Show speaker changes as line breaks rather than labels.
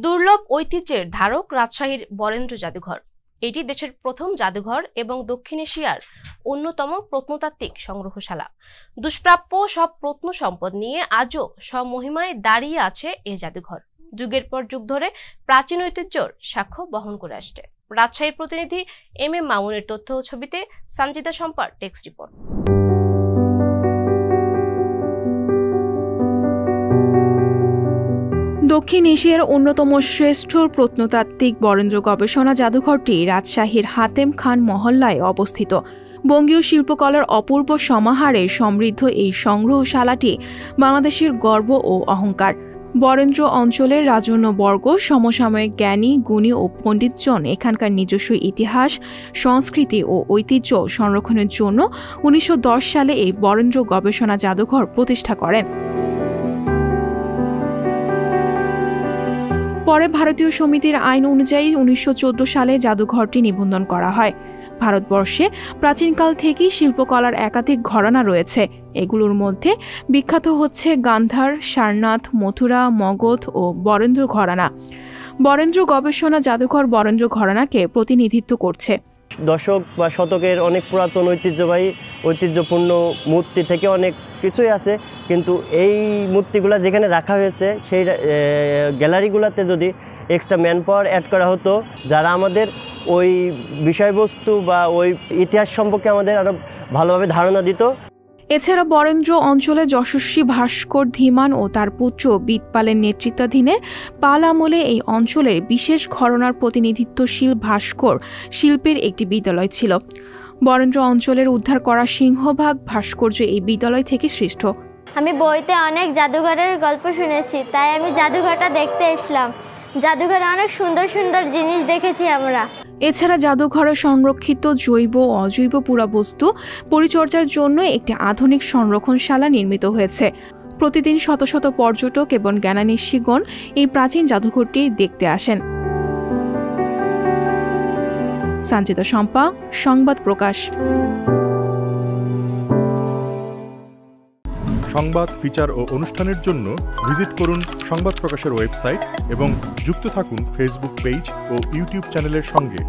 দুর্লভ ঐতিহ্যের ধারক রাজশাহীর বরেন্দ্র জাদুঘর। এটি দেশের প্রথম জাদুঘর এবং দক্ষিণ এশিয়ার অন্যতম প্রত্নতাত্ত্বিক সংগ্রহশালা। দুষ্প্রাপ্য সব প্রত্ন সম্পদ নিয়ে আজও স্বমহিমায় দাঁড়িয়ে আছে এই জাদুঘর। যুগের পর যুগ ধরে প্রাচীন ঐতিহ্যের সাক্ষ্য বহন করে আসছে। রাজশাহীর প্রতিনিধি এম মামুনের তথ্য ও ছবিতে সঞ্জিতা শম্পার টেক্সট রিপোর্ট।
দক্ষিণ এশিয়ার অন্যতম শ্রেষ্ঠ প্রত্নতাত্ত্বিক বরেন্দ্র গবেষণা জাদুঘরটি রাজশাহীর হাতেম খান মহল্লায় অবস্থিত। বঙ্গীয় শিল্পকলার অপূর্ব সমাহারে সমৃদ্ধ এই সংগ্রহশালাটি বাংলাদেশের গর্ব ও অহংকার। বরেন্দ্র অঞ্চলের রাজন্যবর্গ, সমসাময়িক জ্ঞানী, গুণী ও পণ্ডিতজন এখানকার নিজস্ব ইতিহাস, সংস্কৃতি ও ঐতিহ্য সংরক্ষণের জন্য 1910 সালে এই বরেন্দ্র গবেষণা জাদুঘর প্রতিষ্ঠা করেন। পরে ভারতীয় সমিতির আইন অনুযায়ী 1914 সালে জাদুঘরটি নিবন্ধন করা হয়। ভারতবর্ষে প্রাচীনকাল থেকেই শিল্পকলার একাধিক ঘরানা রয়েছে। এগুলোর মধ্যে বিখ্যাত হচ্ছে গান্ধার, সারনাথ, মথুরা, মগধ ও বরেন্দ্র ঘরানা। বরেন্দ্র গবেষণা জাদুঘর বরেন্দ্র ঘরানাকে প্রতিনিধিত্ব করছে।
দশক বা শতকের অনেক পুরাতন ঐতিহ্যপূর্ণ মূর্তি থেকে অনেক কিছুই আছে, কিন্তু এই মূর্তিগুলো যেখানে রাখা হয়েছে সেই গ্যালারিগুলোতে যদি এক্সট্রা ম্যান পাওয়ার অ্যাড করা হতো, যারা আমাদের ওই বিষয়বস্তু বা ওই ইতিহাস সম্পর্কে আমাদের আরও ভালোভাবে ধারণা দিত।
এছাড়া বরেন্দ্র অঞ্চলে যশস্বী ভাস্কর ধীমান ও তার পুত্র বিদপালের নেতৃত্বাধীনের পাল আমলে এই অঞ্চলের বিশেষ ঘরানার প্রতিনিধিত্বশীল ভাস্কর শিল্পের একটি বিদ্যালয় ছিল। বরেন্দ্র অঞ্চলের উদ্ধার করা সিংহভাগ ভাস্কর্য এই বিদ্যালয় থেকে সৃষ্ট।
আমি বইতে অনেক জাদুঘরের গল্প শুনেছি, তাই আমি জাদুঘরটা দেখতে এসলাম। জাদুঘরে অনেক সুন্দর সুন্দর জিনিস দেখেছি আমরা।
এছাড়া জাদুঘরে সংরক্ষিত জৈব ও অজৈব পুরাবস্তু পরিচর্যার জন্য একটি আধুনিক সংরক্ষণশালা নির্মিত হয়েছে। প্রতিদিন শত শত পর্যটক এবং জ্ঞানান্বেষীগণ এই প্রাচীন জাদুঘরটি দেখতে আসেন। সঞ্জিতা শম্পা, সংবাদ প্রকাশ।
সংবাদ, ফিচার ও অনুষ্ঠানের জন্য ভিজিট করুন সংবাদ প্রকাশের ওয়েবসাইট এবং যুক্ত থাকুন ফেসবুক পেজ ও ইউটিউব চ্যানেলের সঙ্গে।